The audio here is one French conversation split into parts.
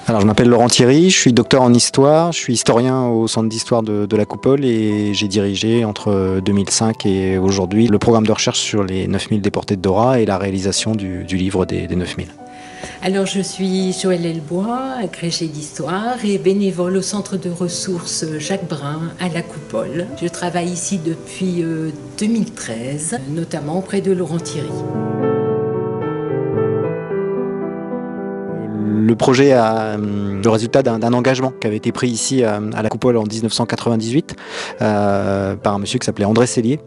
Alors, je m'appelle Laurent Thierry, je suis docteur en histoire, je suis historien au centre d'histoire de la Coupole et j'ai dirigé entre 2005 et aujourd'hui le programme de recherche sur les 9000 déportés de Dora et la réalisation du livre des 9000. Alors, je suis Joëlle Elbois, agrégée d'histoire et bénévole au centre de ressources Jacques Brun à la Coupole. Je travaille ici depuis 2013, notamment auprès de Laurent Thierry. Le projet a le résultat d'un engagement qui avait été pris ici à la Coupole en 1998 par un monsieur qui s'appelait André Sellier,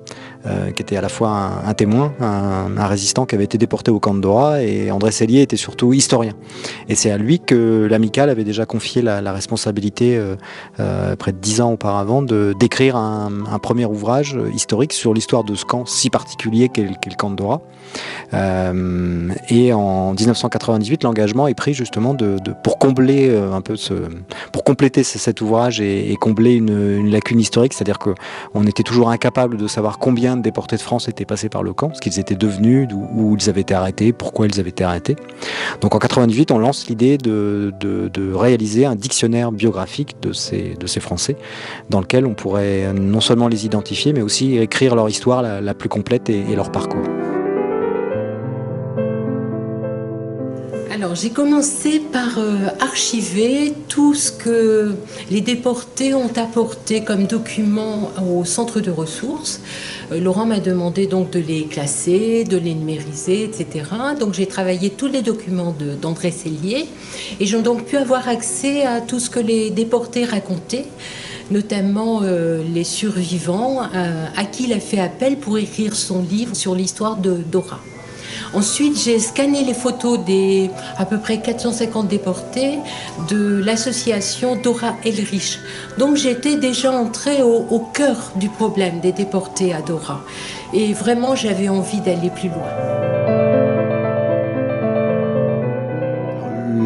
qui était à la fois un témoin, un résistant qui avait été déporté au camp de Dora, et André Sellier était surtout historien. Et c'est à lui que l'Amicale avait déjà confié la responsabilité, près de 10 ans auparavant, d'écrire un premier ouvrage historique sur l'histoire de ce camp si particulier qu'est le camp de Dora. Et en 1998, l'engagement est pris justement pour combler pour compléter cet ouvrage et combler une lacune historique, c'est-à-dire qu'on était toujours incapable de savoir combien de déportés de France étaient passés par le camp, ce qu'ils étaient devenus, où ils avaient été arrêtés, pourquoi ils avaient été arrêtés. Donc en 98, on lance l'idée de réaliser un dictionnaire biographique de ces Français, dans lequel on pourrait non seulement les identifier, mais aussi écrire leur histoire la plus complète et leur parcours. Alors, j'ai commencé par archiver tout ce que les déportés ont apporté comme documents au centre de ressources. Laurent m'a demandé donc de les classer, de les numériser, etc. Donc j'ai travaillé tous les documents d'André Sellier et j'ai donc pu avoir accès à tout ce que les déportés racontaient, notamment les survivants à qui il a fait appel pour écrire son livre sur l'histoire de Dora. Ensuite, j'ai scanné les photos des à peu près 450 déportés de l'association Dora Elrich. Donc j'étais déjà entrée au cœur du problème des déportés à Dora. Et vraiment, j'avais envie d'aller plus loin.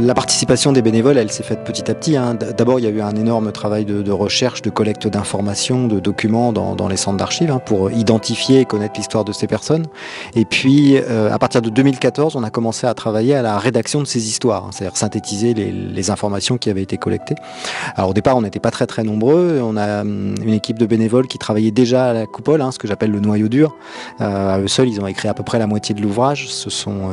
La participation des bénévoles, elle s'est faite petit à petit. D'abord, il y a eu un énorme travail de recherche, de collecte d'informations, de documents dans les centres d'archives pour identifier et connaître l'histoire de ces personnes. Et puis, à partir de 2014, on a commencé à travailler à la rédaction de ces histoires, c'est-à-dire synthétiser les informations qui avaient été collectées. Alors au départ, on n'était pas très très nombreux. On a une équipe de bénévoles qui travaillait déjà à la Coupole, ce que j'appelle le noyau dur. À eux seuls, ils ont écrit à peu près la moitié de l'ouvrage. Ce sont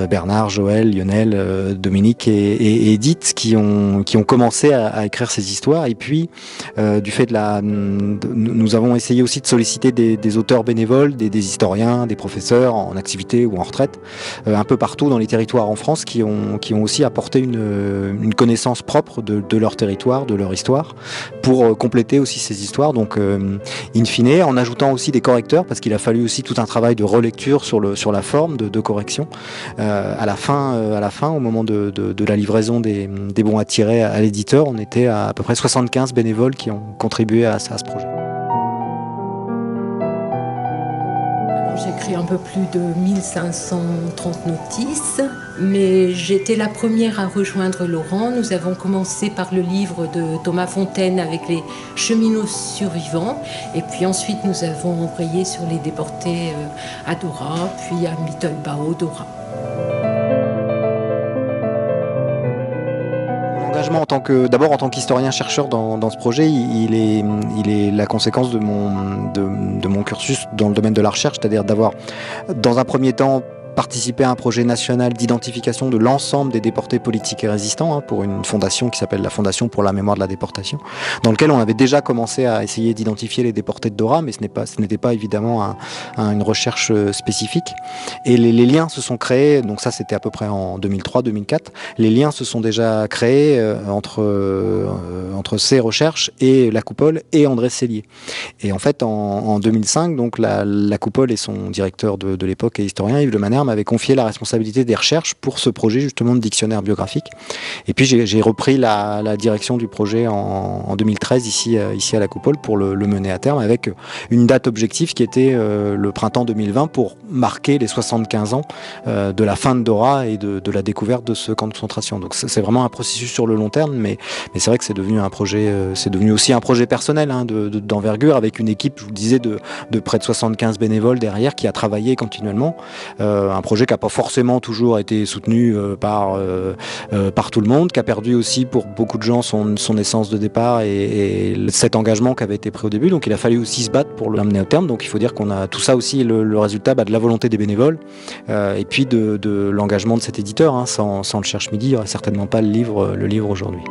Bernard, Joël, Lionel, Dominique et Edith qui ont commencé à écrire ces histoires. Et puis du fait nous avons essayé aussi de solliciter des auteurs bénévoles, des historiens, des professeurs en activité ou en retraite, un peu partout dans les territoires en France, qui ont aussi apporté une connaissance propre de leur territoire, de leur histoire, pour compléter aussi ces histoires. Donc in fine, en ajoutant aussi des correcteurs, parce qu'il a fallu aussi tout un travail de relecture sur la forme, de correction. À la fin, au moment de la livraison des bons à tirer à l'éditeur, on était à peu près 75 bénévoles qui ont contribué à ce projet. J'ai écrit un peu plus de 1530 notices, mais j'étais la première à rejoindre Laurent. Nous avons commencé par le livre de Thomas Fontaine avec les cheminots survivants, et puis ensuite nous avons embrayé sur les déportés à Dora, puis à Mittelbau, Dora. L'engagement d'abord en tant qu'historien-chercheur dans ce projet, il est la conséquence de mon cursus dans le domaine de la recherche, c'est-à-dire d'avoir, dans un premier temps, participer à un projet national d'identification de l'ensemble des déportés politiques et résistants pour une fondation qui s'appelle la Fondation pour la mémoire de la déportation, dans lequel on avait déjà commencé à essayer d'identifier les déportés de Dora, mais ce n'était pas évidemment une recherche spécifique. Et les liens se sont créés, donc ça c'était à peu près en 2003-2004, les liens se sont déjà créés entre ces recherches et la Coupole et André Sellier. Et en fait, en 2005, donc la Coupole et son directeur de l'époque et historien, Yves Le Maner, m'avait confié la responsabilité des recherches pour ce projet justement de dictionnaire biographique. Et puis j'ai repris la direction du projet en 2013 ici à la Coupole pour le mener à terme, avec une date objective qui était le printemps 2020 pour marquer les 75 ans de la fin de Dora et de la découverte de ce camp de concentration. Donc c'est vraiment un processus sur le long terme, mais c'est vrai que c'est devenu un projet, c'est devenu aussi un projet personnel d'envergure, avec une équipe, je vous le disais, de près de 75 bénévoles derrière qui a travaillé continuellement. un projet qui n'a pas forcément toujours été soutenu par tout le monde, qui a perdu aussi pour beaucoup de gens son essence de départ et cet engagement qui avait été pris au début. Donc il a fallu aussi se battre pour l'amener au terme. Donc il faut dire qu'on a tout ça aussi, le résultat de la volonté des bénévoles et puis de l'engagement de cet éditeur. Hein. Sans le Cherche Midi, il n'y aurait certainement pas le livre aujourd'hui.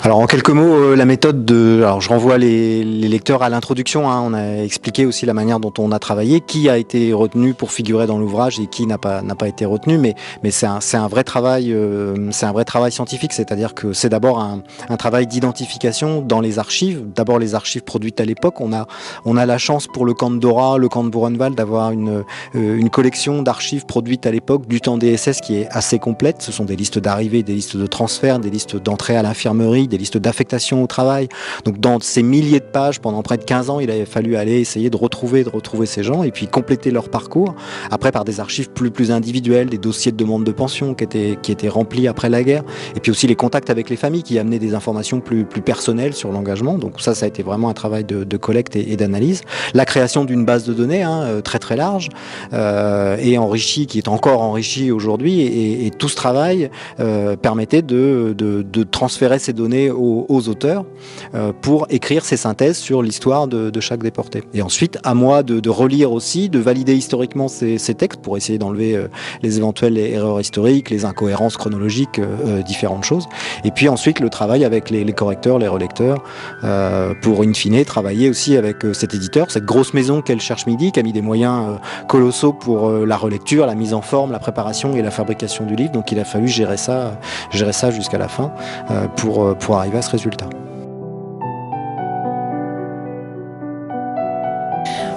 Alors en quelques mots, la méthode alors je renvoie les lecteurs à l'introduction, hein. On a expliqué aussi la manière dont on a travaillé, qui a été retenu pour figurer dans l'ouvrage et qui n'a pas été retenu, mais c'est un vrai travail, scientifique, c'est-à-dire que c'est d'abord un travail d'identification dans les archives, d'abord les archives produites à l'époque. On a la chance pour le camp de Dora, le camp de Buchenwald d'avoir une collection d'archives produites à l'époque du temps des SS qui est assez complète. Ce sont des listes d'arrivée, des listes de transfert, des listes d'entrée à l'infirmerie, des listes d'affectation au travail. Donc dans ces milliers de pages, pendant près de 15 ans, il avait fallu aller essayer de retrouver ces gens et puis compléter leur parcours. Après par des archives plus individuelles, des dossiers de demande de pension qui étaient remplis après la guerre. Et puis aussi les contacts avec les familles qui amenaient des informations plus personnelles sur l'engagement. Donc ça a été vraiment un travail de collecte et d'analyse. La création d'une base de données très large et enrichie, qui est encore enrichie aujourd'hui. Et tout ce travail permettait de transférer ces données aux auteurs pour écrire ces synthèses sur l'histoire de chaque déporté. Et ensuite, à moi de relire aussi, de valider historiquement ces textes pour essayer d'enlever les éventuelles erreurs historiques, les incohérences chronologiques, différentes choses. Et puis ensuite, le travail avec les correcteurs, les relecteurs, pour in fine travailler aussi avec cet éditeur, cette grosse maison qu'est le Cherche Midi, qui a mis des moyens colossaux pour la relecture, la mise en forme, la préparation et la fabrication du livre. Donc il a fallu gérer ça jusqu'à la fin pour arriver à ce résultat.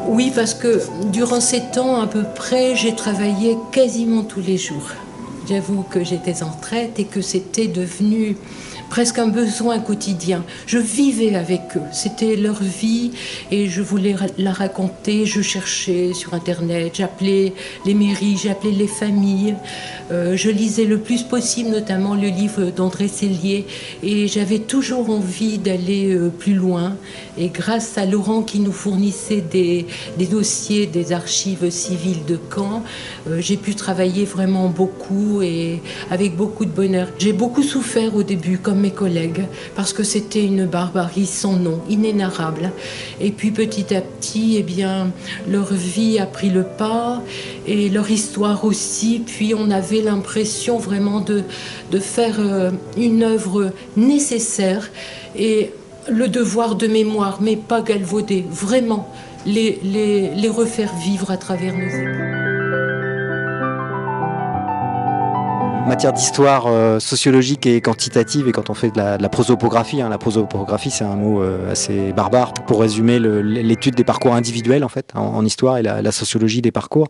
Oui, parce que durant 7 ans à peu près, j'ai travaillé quasiment tous les jours. J'avoue que j'étais en retraite et que c'était devenu presque un besoin quotidien. Je vivais avec eux, c'était leur vie et je voulais la raconter. Je cherchais sur internet, j'appelais les mairies, j'appelais les familles. Je lisais le plus possible, notamment le livre d'André Sellier, et j'avais toujours envie d'aller plus loin. Et grâce à Laurent qui nous fournissait des dossiers des archives civiles de Caen, j'ai pu travailler vraiment beaucoup et avec beaucoup de bonheur. J'ai beaucoup souffert au début, comme mes collègues, parce que c'était une barbarie sans nom, inénarrable. Et puis petit à petit, eh bien, leur vie a pris le pas et leur histoire aussi. Puis on avait l'impression vraiment de faire une œuvre nécessaire et le devoir de mémoire, mais pas galvaudé, vraiment les refaire vivre à travers nos écrits. Matière d'histoire sociologique et quantitative, et quand on fait de la prosopographie, la prosopographie c'est un mot assez barbare pour résumer l'étude des parcours individuels en fait en histoire et la sociologie des parcours.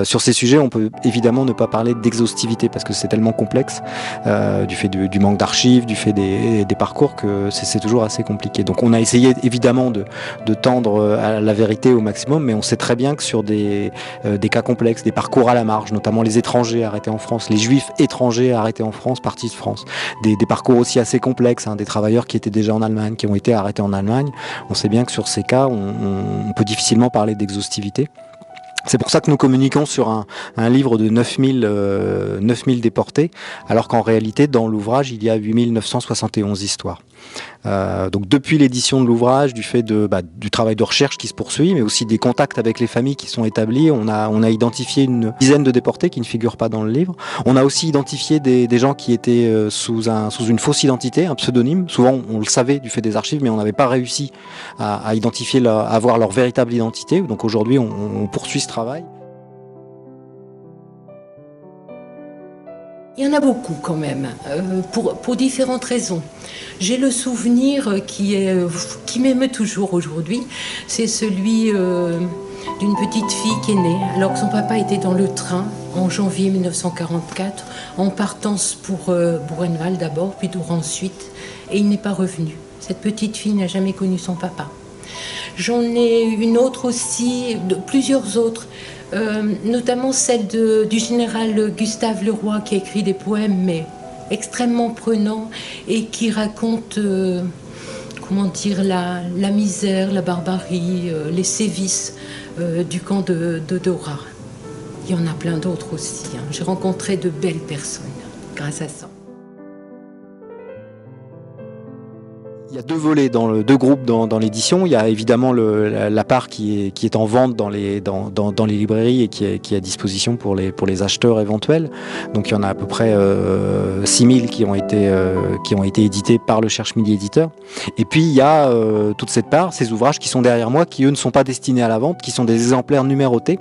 Sur ces sujets, on peut évidemment ne pas parler d'exhaustivité parce que c'est tellement complexe du fait du manque d'archives, du fait des parcours que c'est toujours assez compliqué. Donc on a essayé évidemment de tendre à la vérité au maximum, mais on sait très bien que sur des cas complexes, des parcours à la marge, notamment les étrangers arrêtés en France, les juifs étrangers arrêtés en France, partis de France, des parcours aussi assez complexes, des travailleurs qui étaient déjà en Allemagne, qui ont été arrêtés en Allemagne. On sait bien que sur ces cas, on peut difficilement parler d'exhaustivité. C'est pour ça que nous communiquons sur un livre de 9000 déportés, alors qu'en réalité, dans l'ouvrage, il y a 8971 histoires. Donc depuis l'édition de l'ouvrage, du fait du travail de recherche qui se poursuit, mais aussi des contacts avec les familles qui sont établis, on a identifié une dizaine de déportés qui ne figurent pas dans le livre. On a aussi identifié des gens qui étaient sous une fausse identité, un pseudonyme. Souvent, on le savait du fait des archives, mais on n'avait pas réussi à identifier, à avoir leur véritable identité. Donc aujourd'hui, on poursuit ce travail. Il y en a beaucoup quand même, pour différentes raisons. J'ai le souvenir qui m'émeut toujours aujourd'hui, c'est celui d'une petite fille qui est née alors que son papa était dans le train en janvier 1944, en partance pour Buchenwald d'abord, puis Dora ensuite, et il n'est pas revenu. Cette petite fille n'a jamais connu son papa. J'en ai une autre aussi, plusieurs autres, notamment celle du général Gustave Leroy qui a écrit des poèmes mais extrêmement prenants et qui raconte comment dire, la misère, la barbarie, les sévices du camp de Dora. Il y en a plein d'autres aussi. J'ai rencontré de belles personnes grâce à ça. Il y a deux volets, deux groupes dans l'édition. Il y a évidemment la part qui est en vente dans les librairies et qui est à disposition pour les acheteurs éventuels. Donc il y en a à peu près 6000 qui ont été édités par le Cherche Midi Éditeur. Et puis il y a toute cette part, ces ouvrages qui sont derrière moi, qui eux ne sont pas destinés à la vente, qui sont des exemplaires numérotés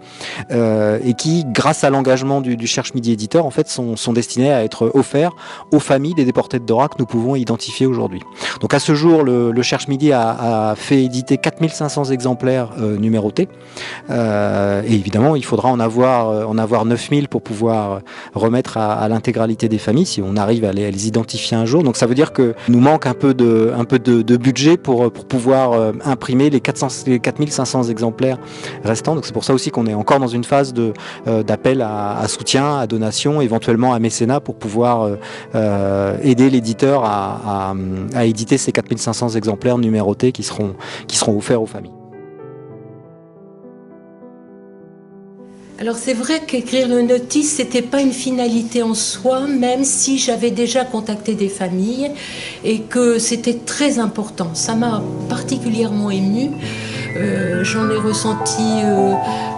et qui, grâce à l'engagement du Cherche Midi Éditeur, en fait, sont destinés à être offerts aux familles des déportés de Dora que nous pouvons identifier aujourd'hui. Donc à ce jour, le Cherche Midi a fait éditer 4500 exemplaires numérotés. Et évidemment, il faudra en avoir 9000 pour pouvoir remettre à l'intégralité des familles, si on arrive à les identifier un jour. Donc ça veut dire que nous manque un peu de budget pour pouvoir imprimer les 4500 exemplaires restants. Donc c'est pour ça aussi qu'on est encore dans une phase d'appel à soutien, à donation, éventuellement à mécénat, pour pouvoir aider l'éditeur à éditer ces 4500 exemplaires numérotés qui seront offerts aux familles. Alors c'est vrai qu'écrire le notice, c'était pas une finalité en soi, même si j'avais déjà contacté des familles et que c'était très important. Ça m'a particulièrement émue. J'en ai ressenti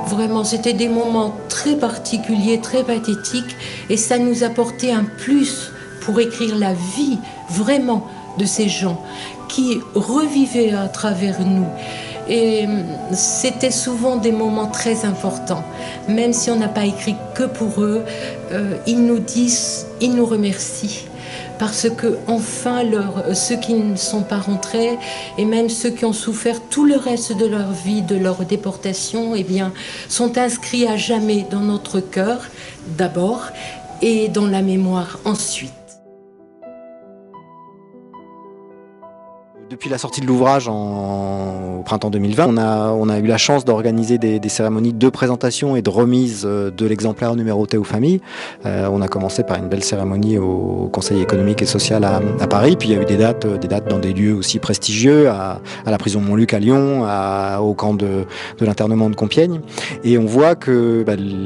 vraiment, c'était des moments très particuliers, très pathétiques, et ça nous apportait un plus pour écrire la vie vraiment de ces gens qui revivaient à travers nous. Et c'était souvent des moments très importants. Même si on n'a pas écrit que pour eux, ils nous disent, ils nous remercient. Parce que enfin, ceux qui ne sont pas rentrés, et même ceux qui ont souffert tout le reste de leur vie, de leur déportation, eh bien, sont inscrits à jamais dans notre cœur, d'abord, et dans la mémoire ensuite. Depuis la sortie de l'ouvrage au printemps 2020, on a eu la chance d'organiser des cérémonies de présentation et de remise de l'exemplaire numéroté aux familles. On a commencé par une belle cérémonie au Conseil économique et social à Paris, puis il y a eu des dates dans des lieux aussi prestigieux, à la prison Montluc à Lyon, au camp de l'internement de Compiègne. Et on voit que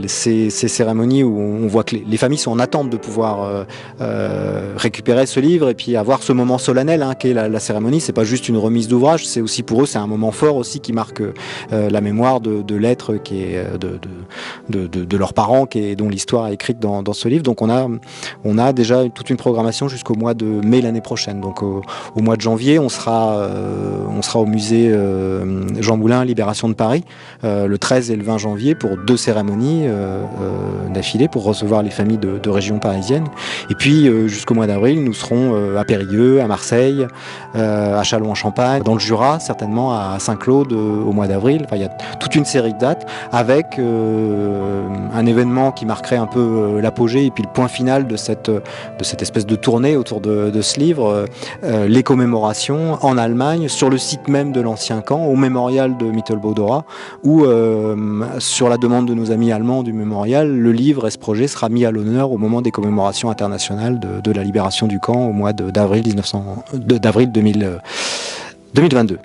ces cérémonies où on voit que les familles sont en attente de pouvoir récupérer ce livre et puis avoir ce moment solennel qu'est la cérémonie. C'est pas juste une remise d'ouvrage, c'est aussi pour eux, c'est un moment fort aussi qui marque la mémoire de l'être qui est de leurs parents, dont l'histoire est écrite dans ce livre. Donc on a déjà toute une programmation jusqu'au mois de mai l'année prochaine. Donc au mois de janvier, on sera au musée Jean Moulin Libération de Paris le 13 et le 20 janvier pour 2 cérémonies d'affilée pour recevoir les familles de région parisienne. Et puis jusqu'au mois d'avril, nous serons à Périgueux, à Marseille, à Châlons-en-Champagne, dans le Jura, certainement à Saint-Claude au mois d'avril. Enfin, il y a toute une série de dates avec un événement qui marquerait un peu l'apogée et puis le point final de cette espèce de tournée autour de ce livre, les commémorations en Allemagne, sur le site même de l'ancien camp, au mémorial de Mittelbau-Dora, où, sur la demande de nos amis allemands du mémorial, le livre et ce projet sera mis à l'honneur au moment des commémorations internationales de la libération du camp au mois d'avril 2022.